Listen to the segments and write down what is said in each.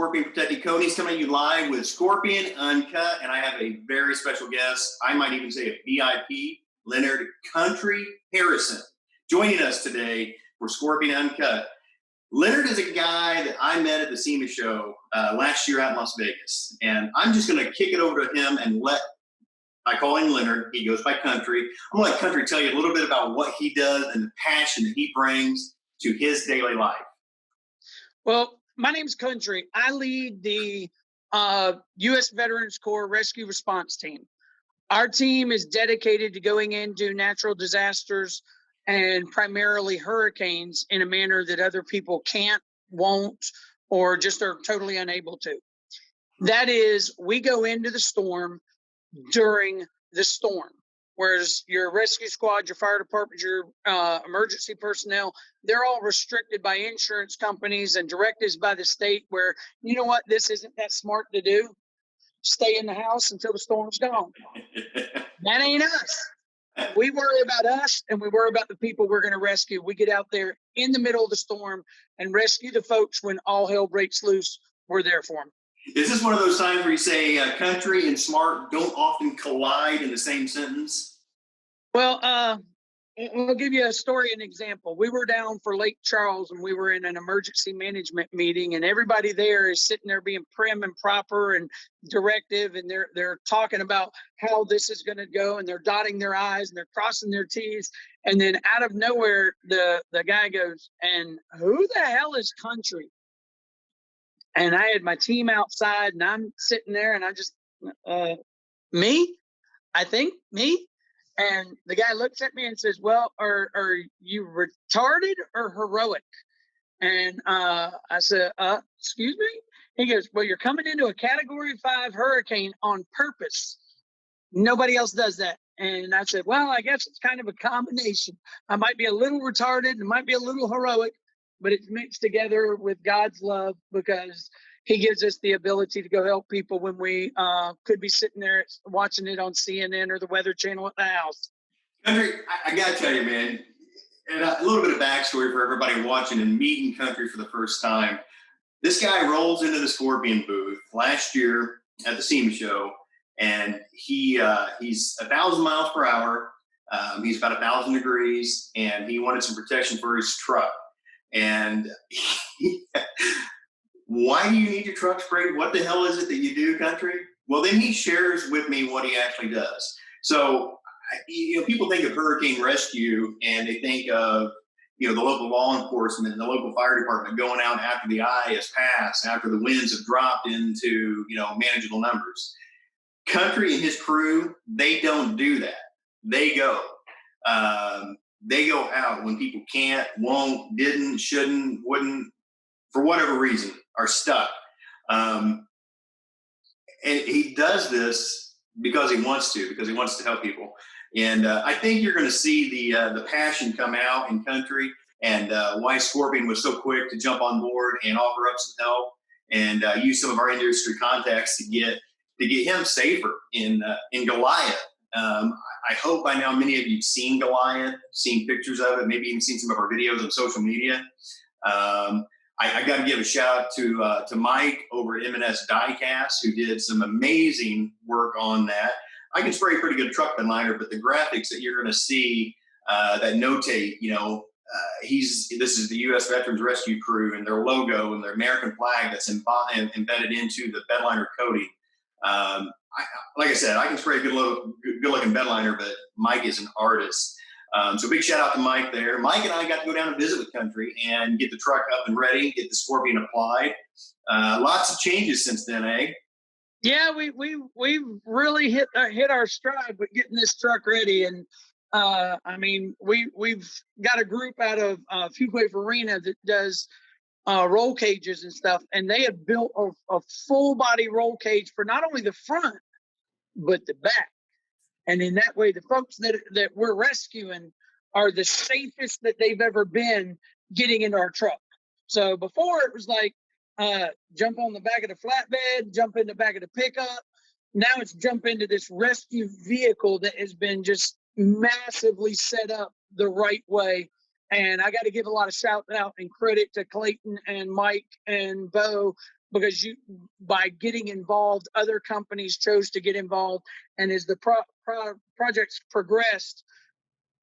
Scorpion Protected Coatings, coming to you live with Scorpion Uncut, and I have a very special guest. I might even say a VIP, Leonard Country Harrison, joining us today for Scorpion Uncut. Leonard is a guy that I met at the SEMA show last year out in Las Vegas, and I'm just going to kick it over to him and I call him Leonard. He goes by Country. I'm going to let Country tell you a little bit about what he does and the passion that he brings to his daily life. Well, my name's Country. I lead the U.S. Veterans Corps Rescue Response Team. Our team is dedicated to going into natural disasters and primarily hurricanes in a manner that other people can't, won't, or just are totally unable to. That is, we go into the storm during the storm, whereas your rescue squad, your fire department, your emergency personnel, they're all restricted by insurance companies and directives by the state where, you know what, this isn't that smart to do. Stay in the house until the storm's gone. That ain't us. We worry about us and we worry about the people we're going to rescue. We get out there in the middle of the storm and rescue the folks when all hell breaks loose. We're there for them. Is this one of those times where you say country and smart don't often collide in the same sentence? Well, I'll give you a story, an example. We were down for Lake Charles and we were in an emergency management meeting, and everybody there is sitting there being prim and proper and directive, and they're talking about how this is going to go, and they're dotting their I's and they're crossing their T's. And then out of nowhere, the guy goes, "And who the hell is Country?" And I had my team outside, and I'm sitting there, and I just, me? I think me? And the guy looks at me and says, "Well, are you retarded or heroic?" And I said, "Excuse me?" He goes, "Well, you're coming into a Category 5 hurricane on purpose. Nobody else does that." And I said, "Well, I guess it's kind of a combination. I might be a little retarded, and might be a little heroic, but it's mixed together with God's love because he gives us the ability to go help people when we could be sitting there watching it on CNN or the Weather Channel at the house." Country, I got to tell you, man, and a little bit of backstory for everybody watching and meeting Country for the first time. This guy rolls into the Scorpion booth last year at the SEMA show, and he's 1,000 miles per hour. He's about 1,000 degrees, and he wanted some protection for his truck. And why do you need your truck sprayed? What the hell is it that you do, Country? Well, then he shares with me what he actually does. So, people think of hurricane rescue and they think of, the local law enforcement and the local fire department going out after the eye has passed, after the winds have dropped into, manageable numbers. Country and his crew, they don't do that. They go. They go out when people can't, won't, didn't, shouldn't, wouldn't, for whatever reason, are stuck. And he does this because he wants to help people. And I think you're going to see the passion come out in Country, and why Scorpion was so quick to jump on board and offer up some help and use some of our industry contacts to get him safer in Goliath. I hope by now many of you have seen Goliath, seen pictures of it, maybe even seen some of our videos on social media. I got to give a shout out to Mike over at M&S Diecast, who did some amazing work on that. I can spray a pretty good truck bed liner, but the graphics that you're going to see that notate, this is the U.S. Veterans Rescue Crew and their logo and their American flag that's embedded into the bed liner coating. Like I said, I can spray a good looking bed liner, but Mike is an artist. So big shout out to Mike there. Mike and I got to go down and visit with Country and get the truck up and ready, get the Scorpion applied. Lots of changes since then, eh? Yeah, we really hit our stride with getting this truck ready. And we've got a group out of Fuquay Arena that does roll cages and stuff, and they have built a full body roll cage for not only the front but the back. And in that way, the folks that we're rescuing are the safest that they've ever been getting into our truck. So before it was like, jump on the back of the flatbed, jump in the back of the pickup. Now it's jump into this rescue vehicle that has been just massively set up the right way. And I got to give a lot of shout out and credit to Clayton and Mike and Bo because by getting involved, other companies chose to get involved. And as the projects progressed,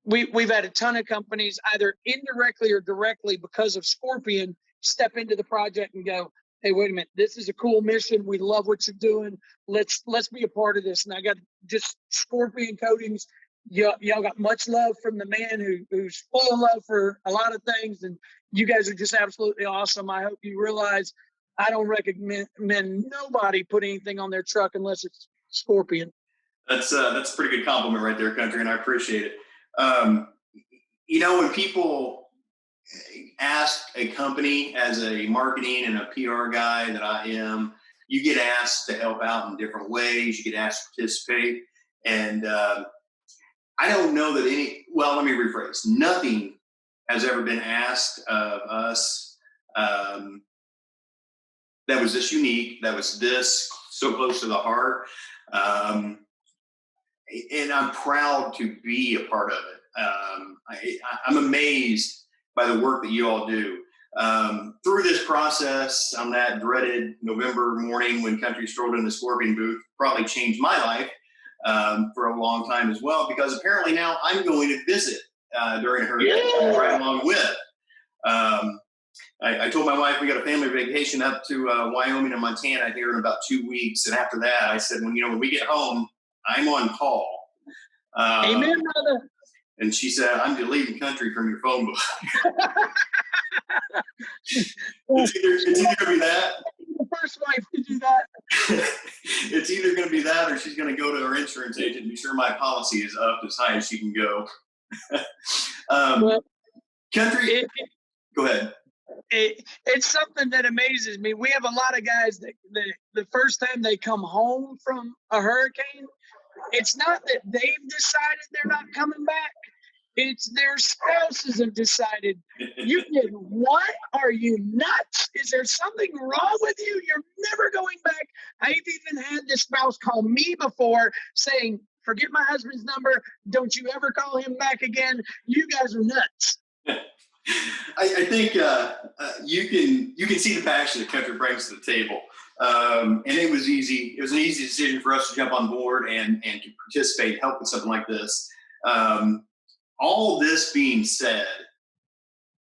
we've had a ton of companies either indirectly or directly because of Scorpion step into the project and go, hey, wait a minute, this is a cool mission. We love what you're doing. Let's be a part of this. And I got just Scorpion Coatings. Y'all got much love from the man who's full of love for a lot of things. And you guys are just absolutely awesome. I hope you realize I don't recommend nobody put anything on their truck unless it's Scorpion. That's a pretty good compliment right there, Country, and I appreciate it. When people ask a company as a marketing and a PR guy that I am, you get asked to help out in different ways. You get asked to participate. And I don't know that let me rephrase. Nothing has ever been asked of us that was this unique, that was this so close to the heart. And I'm proud to be a part of it. I'm amazed by the work that you all do. Through this process, on that dreaded November morning when Country strolled in the Scorpion booth, probably changed my life for a long time as well, because apparently now I'm going to visit during hurricane right along with. I told my wife we got a family vacation up to Wyoming and Montana here in about 2 weeks. And after that, I said, when we get home, I'm on call. Amen, brother. And she said, I'm deleting Country from your phone book. It's either going to be that. The first wife to do that. It's either going to be that, or she's going to go to her insurance agent and be sure my policy is up as high as she can go. Country, go ahead. It's something that amazes me. We have a lot of guys that the first time they come home from a hurricane, it's not that they've decided they're not coming back. It's their spouses have decided, you did what? Are you nuts? Is there something wrong with you? You're never going back. I've even had this spouse call me before saying, forget my husband's number. Don't you ever call him back again. You guys are nuts. I think you can see the passion that Country brings to the table. And it was easy. It was an easy decision for us to jump on board and to participate, help with something like this. All this being said,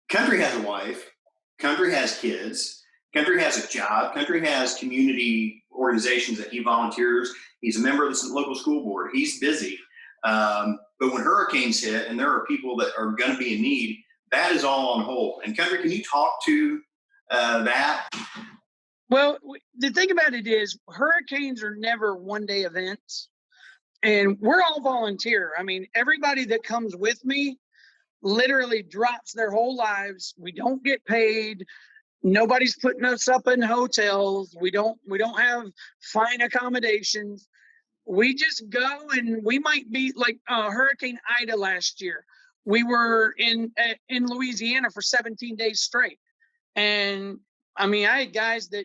Country has a wife, Country has kids, Country has a job, Country has community organizations that he volunteers. He's a member of the local school board. He's busy. But when hurricanes hit and there are people that are going to be in need, that is all on hold. And Country, can you talk to that? Well, the thing about it is hurricanes are never one-day events. And we're all volunteer. I mean, everybody that comes with me literally drops their whole lives. We don't get paid. Nobody's putting us up in hotels. We don't have fine accommodations. We just go, and we might be like Hurricane Ida last year. We were in Louisiana for 17 days straight. And I mean, I had guys that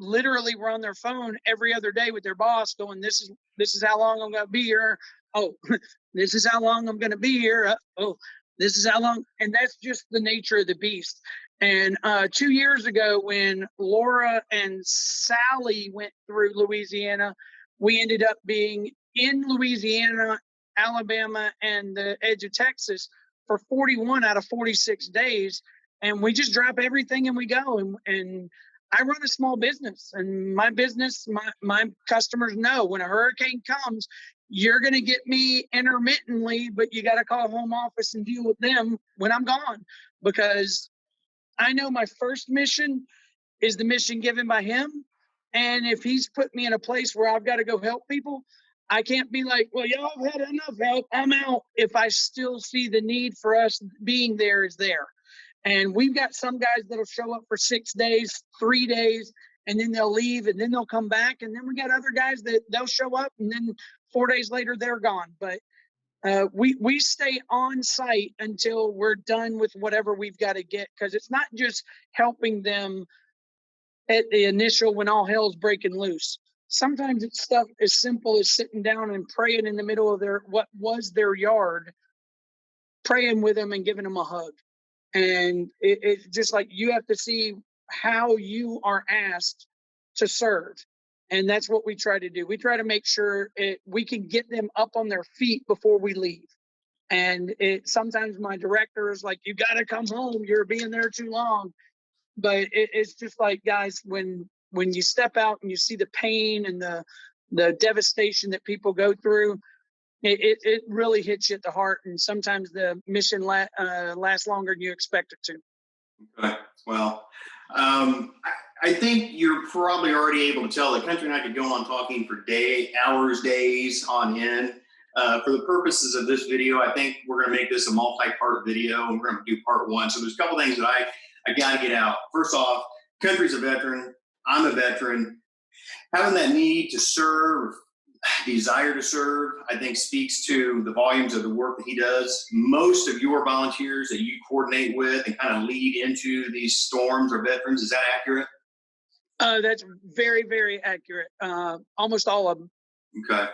literally were on their phone every other day with their boss going, this is how long I'm going to be here. Oh, this is how long I'm going to be here. Oh, this is how long. And that's just the nature of the beast. And 2 years ago, when Laura and Sally went through Louisiana, we ended up being in Louisiana, Alabama, and the edge of Texas for 41 out of 46 days. And we just drop everything and we go. And I run a small business, and my business, my customers know when a hurricane comes, you're going to get me intermittently, but you got to call home office and deal with them when I'm gone, because I know my first mission is the mission given by him. And if he's put me in a place where I've got to go help people, I can't be like, well, y'all have had enough help, I'm out, if I still see the need for us being there is there. And we've got some guys that'll show up for 6 days, 3 days, and then they'll leave, and then they'll come back. And then we got other guys that they'll show up, and then 4 days later they're gone. But we stay on site until we're done with whatever we've got to get, because it's not just helping them at the initial when all hell's breaking loose. Sometimes it's stuff as simple as sitting down and praying in the middle of what was their yard, praying with them and giving them a hug. And it's just like, you have to see how you are asked to serve. And that's what we try to do. We try to make sure we can get them up on their feet before we leave. And sometimes my director is like, you got to come home. You're being there too long. But it's just like, guys, when you step out and you see the pain and the devastation that people go through, it really hits you at the heart. And sometimes the mission lasts longer than you expect it to. Okay. Well, I think you're probably already able to tell the country and I could go on talking for hours, days on end. For the purposes of this video, I think we're going to make this a multi-part video, and we're going to do part one. So there's a couple things that I got to get out. First off, country's a veteran. I'm a veteran. Having that need to serve, desire to serve, I think speaks to the volumes of the work that he does. Most of your volunteers that you coordinate with and kind of lead into these storms are veterans. Is that accurate? That's very, very accurate. Almost all of them. Okay.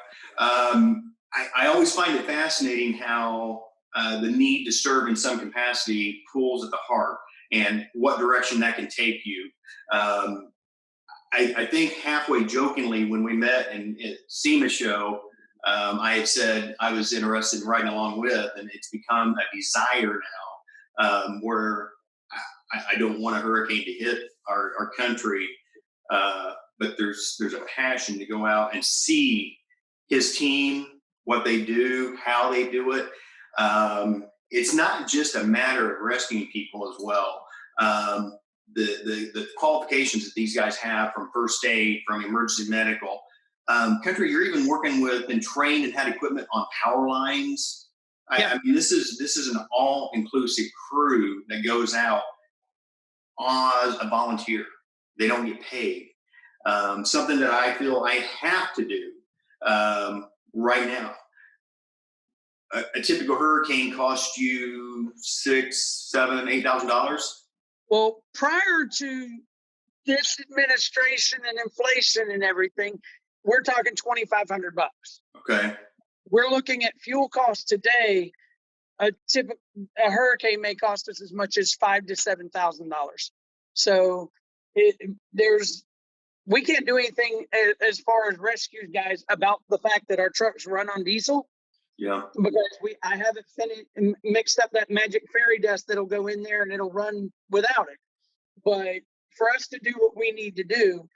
I always find it fascinating how the need to serve in some capacity pulls at the heart and what direction that can take you. I think halfway jokingly when we met in SEMA show, I had said I was interested in riding along with, and it's become a desire now where I don't want a hurricane to hit our country, but there's a passion to go out and see his team, what they do, how they do it. It's not just a matter of rescuing people as well. The qualifications that these guys have from first aid, from emergency medical. Country, you're even working with and trained and had equipment on power lines. Yeah. I mean, this is an all-inclusive crew that goes out as a volunteer. They don't get paid. Something that I feel I have to do right now. A typical hurricane costs you $6,000, $7,000, $8,000. Well, prior to this administration and inflation and everything, we're talking $2,500. Okay. We're looking at fuel costs today. A hurricane may cost us as much as $5,000 to $7,000. So we can't do anything as far as rescues, guys, about the fact that our trucks run on diesel. Yeah. Because I haven't mixed up that magic fairy dust that'll go in there and it'll run without it. But for us to do what we need to do,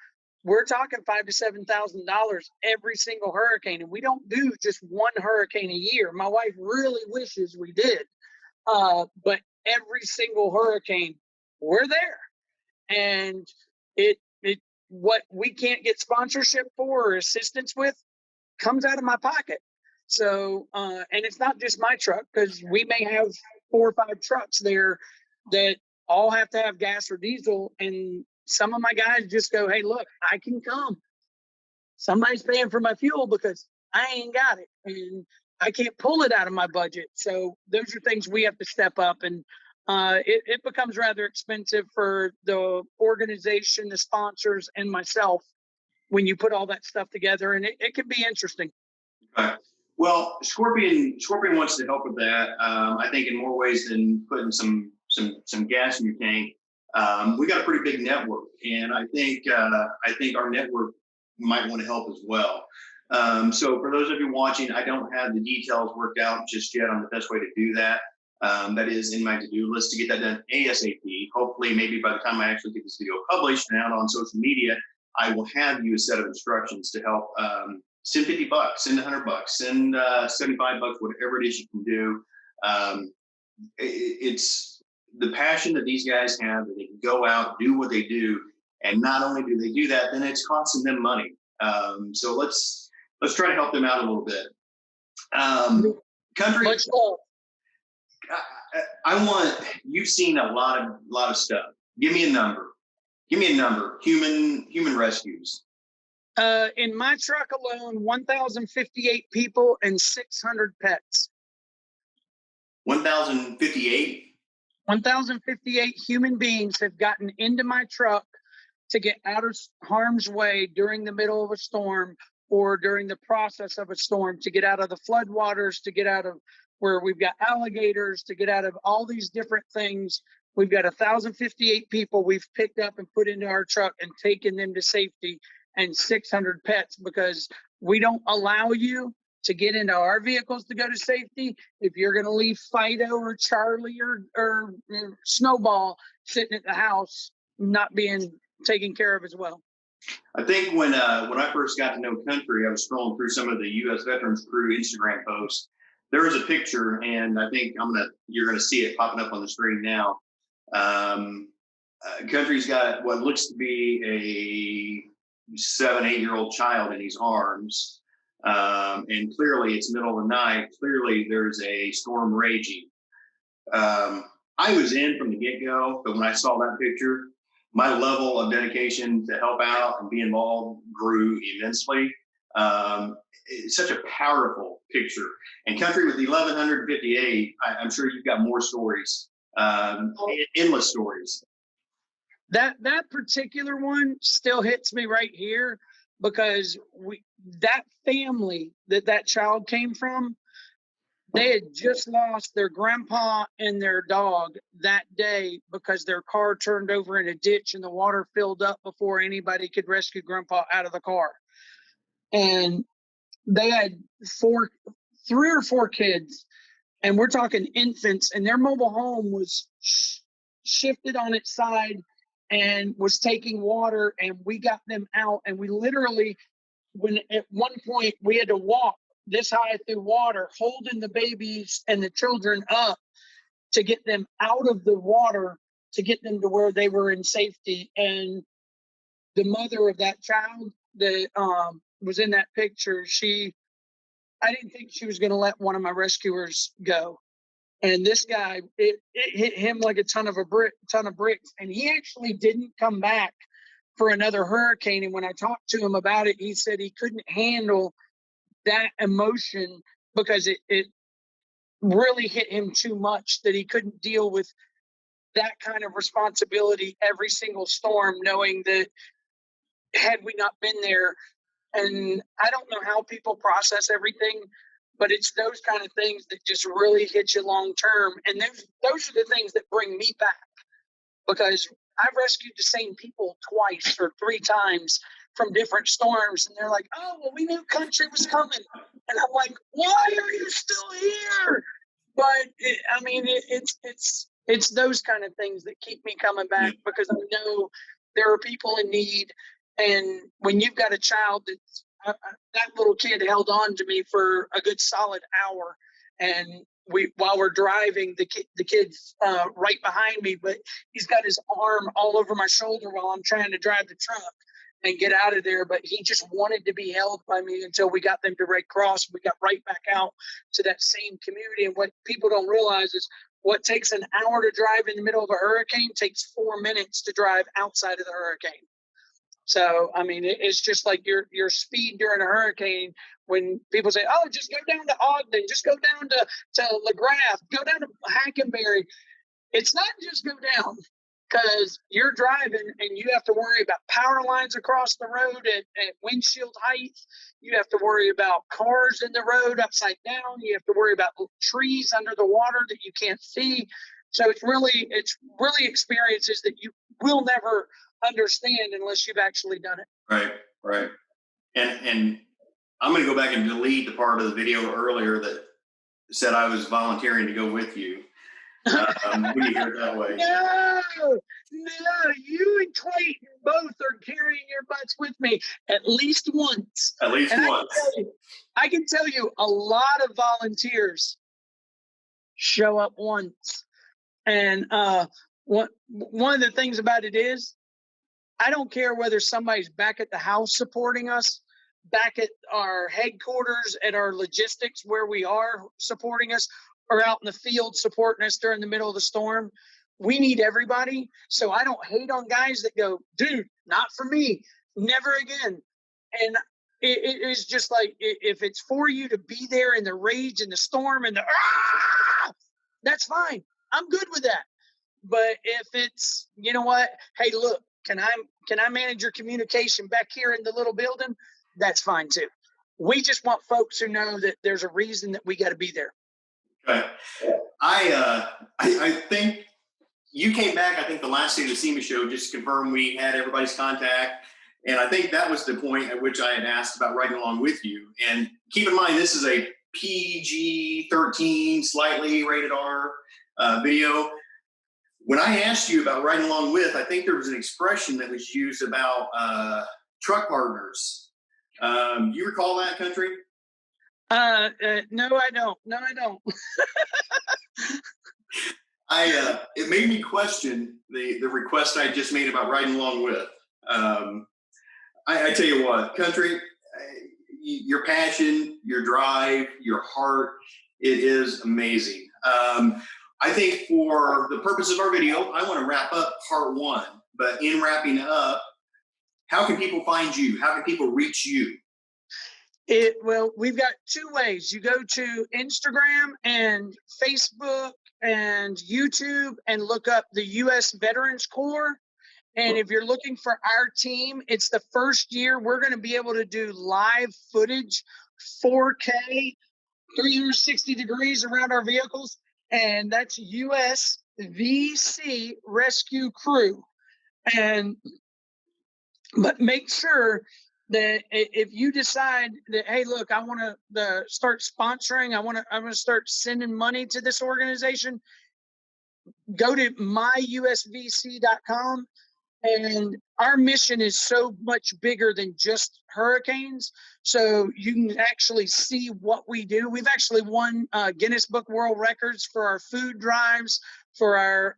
we're talking $5,000 to $7,000 every single hurricane, and we don't do just one hurricane a year. My wife really wishes we did, but every single hurricane, we're there, and what we can't get sponsorship for or assistance with comes out of my pocket. So, and it's not just my truck, because we may have 4 or 5 trucks there that all have to have gas or diesel. And some of my guys just go, hey, look, I can come. Somebody's paying for my fuel because I ain't got it. And I can't pull it out of my budget. So those are things we have to step up. And it becomes rather expensive for the organization, the sponsors, and myself when you put all that stuff together. And it can be interesting. Okay. Well, Scorpion wants to help with that. I think in more ways than putting some gas in your tank. We got a pretty big network, and I think our network might want to help as well. So for those of you watching, I don't have the details worked out just yet on the best way to do that. That is in my to-do list to get that done ASAP. Hopefully, maybe by the time I actually get this video published and out on social media, I will have you a set of instructions to help. Send $50, send $100, send $75, whatever it is you can do. It's the passion that these guys have, that they can go out, do what they do, and not only do they do that, then it's costing them money. So let's try to help them out a little bit. Country, you've seen a lot of stuff. Give me a number. Human rescues. In my truck alone, 1,058 people and 600 pets. 1,058? 1,058 human beings have gotten into my truck to get out of harm's way during the middle of a storm or during the process of a storm, to get out of the floodwaters, to get out of where we've got alligators, to get out of all these different things. We've got 1,058 people we've picked up and put into our truck and taken them to safety, and 600 pets, because we don't allow you to get into our vehicles to go to safety if you're going to leave Fido or Charlie or Snowball sitting at the house not being taken care of as well. I think when I first got to know Country, I was scrolling through some of the U.S. Veterans Crew Instagram posts. There was a picture, and I think you're gonna see it popping up on the screen now. Country's got what looks to be a 7-8-year-old child in his arms, and clearly it's middle of the night. Clearly there's a storm raging. I was in from the get-go, but when I saw that picture, my level of dedication to help out and be involved grew immensely. It's such a powerful picture. And Country, with 1,158, I'm sure you've got more stories, endless stories. That particular one still hits me right here, because that family that child came from, they had just lost their grandpa and their dog that day because their car turned over in a ditch and the water filled up before anybody could rescue grandpa out of the car. And they had 3 or 4 kids, and we're talking infants, and their mobile home was shifted on its side and was taking water, and we got them out. And we literally, when at one point we had to walk this high through water, holding the babies and the children up to get them out of the water, to get them to where they were in safety. And the mother of that child that was in that picture, I didn't think she was going to let one of my rescuers go. And this guy, it hit him like a ton of bricks. And he actually didn't come back for another hurricane. And when I talked to him about it, he said he couldn't handle that emotion because it really hit him too much, that he couldn't deal with that kind of responsibility every single storm, knowing that had we not been there. And I don't know how people process everything, but it's those kind of things that just really hit you long term. And those are the things that bring me back, because I've rescued the same people twice or 3 times from different storms. And they're like, oh, well, we knew Country was coming. And I'm like, why are you still here? But it's those kind of things that keep me coming back, because I know there are people in need. And when you've got a child that's that little kid held on to me for a good solid hour, and while we're driving, the kid's right behind me, but he's got his arm all over my shoulder while I'm trying to drive the truck and get out of there. But he just wanted to be held by me until we got them to Red Cross. We got right back out to that same community. And what people don't realize is what takes an hour to drive in the middle of a hurricane takes 4 minutes to drive outside of the hurricane. So, I mean, it's just like your speed during a hurricane. When people say, oh, just go down to Ogden, just go down to LaGrath, go down to Hackenberry. It's not just go down, because you're driving and you have to worry about power lines across the road at windshield height. You have to worry about cars in the road upside down. You have to worry about trees under the water that you can't see. So it's really experiences that you will never understand unless you've actually done it. Right. And I'm going to go back and delete the part of the video earlier that said I was volunteering to go with you. When you hear it that way. No, you and Clayton both are carrying your butts with me at least once. At least once. I can tell you a lot of volunteers show up once. And one of the things about it is, I don't care whether somebody's back at the house supporting us, back at our headquarters, at our logistics where we are supporting us, or out in the field supporting us during the middle of the storm. We need everybody. So I don't hate on guys that go, dude, not for me, never again. And it is just like, if it's for you to be there in the rage and the storm and that's fine. I'm good with that. But if it's, you know what, hey, look, can I manage your communication back here in the little building? That's fine too. We just want folks who know that there's a reason that we got to be there. Okay. I think you came back, I think, the last day of the SEMA show, just to confirm we had everybody's contact. And I think that was the point at which I had asked about riding along with you. And keep in mind, this is a PG-13, slightly rated R video. When I asked you about riding along with, I think there was an expression that was used about truck partners. Do you recall that, Country? No, I don't. No, I don't. It made me question the request I just made about riding along with. I tell you what, Country, your passion, your drive, your heart, it is amazing. I think for the purpose of our video, I want to wrap up part 1. But in wrapping up, how can people find you? How can people reach you? Well, we've got 2 ways. You go to Instagram and Facebook and YouTube and look up the U.S. Veterans Corps. And if you're looking for our team, it's the first year we're going to be able to do live footage, 4K, 360 degrees around our vehicles. And that's USVC Rescue Crew. But make sure that if you decide that, hey, look, I want to start sponsoring, I'm going to start sending money to this organization, go to myusvc.com. And our mission is so much bigger than just hurricanes. So you can actually see what we do. We've actually won Guinness Book World Records for our food drives, for our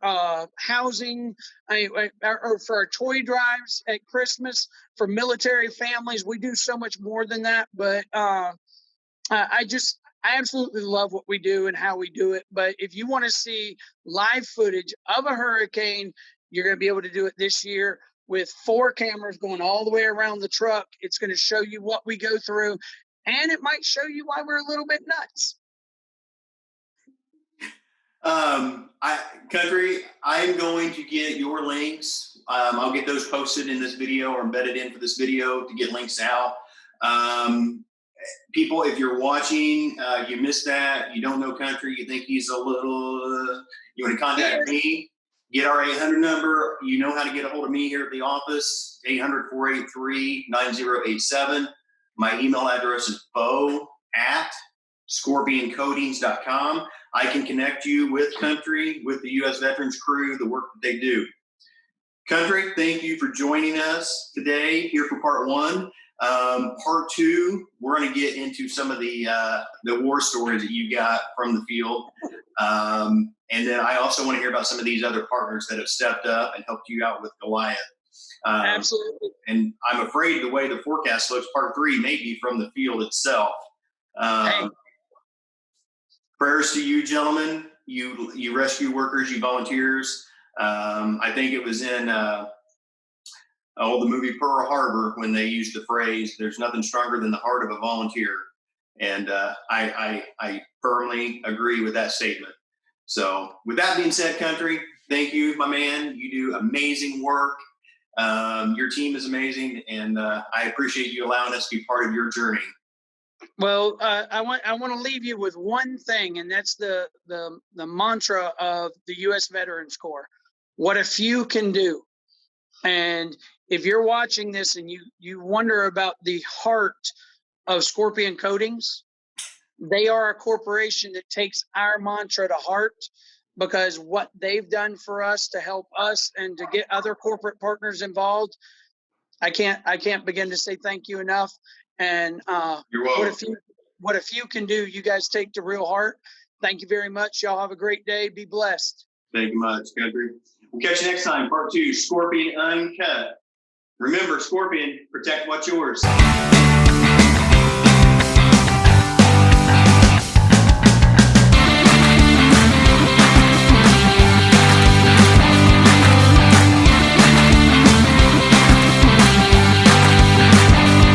housing, or for our toy drives at Christmas, for military families. We do so much more than that. But I absolutely love what we do and how we do it. But if you want to see live footage of a hurricane, you're going to be able to do it this year with 4 cameras going all the way around the truck. It's going to show you what we go through, and it might show you why we're a little bit nuts. Country, I'm going to get your links. I'll get those posted in this video or embedded in for this video to get links out. People, if you're watching, you missed that, you don't know Country, you think he's a little, you want to contact me, get our 800 number. You know how to get a hold of me here at the office, 800-483-9087. My email address is bo@scorpioncoatings.com. I can connect you with Country, with the U.S. Veterans Crew, the work that they do. Country, thank you for joining us today here for part 1. Part 2, we're going to get into some of the war stories that you got from the field. And then I also want to hear about some of these other partners that have stepped up and helped you out with Goliath. Absolutely. And I'm afraid the way the forecast looks, part 3 may be from the field itself. Prayers to you, gentlemen, you rescue workers, you volunteers. I think it was in the movie Pearl Harbor when they used the phrase, "There's nothing stronger than the heart of a volunteer." And I firmly agree with that statement. So with that being said, Country, thank you, my man. You do amazing work. Your team is amazing, and I appreciate you allowing us to be part of your journey. Well, I want to leave you with one thing, and that's the mantra of the U.S. Veterans Corps: what a few can do. And if you're watching this and you wonder about the heart of Scorpion Coatings, they are a corporation that takes our mantra to heart, because what they've done for us to help us and to get other corporate partners involved, I can't begin to say thank you enough. And You're welcome. What a few can do, you guys take to real heart. Thank you very much. Y'all have a great day. Be blessed. Thank you much, Country. We'll catch you next time, part 2, Scorpion Uncut. Remember, Scorpion, protect what's yours.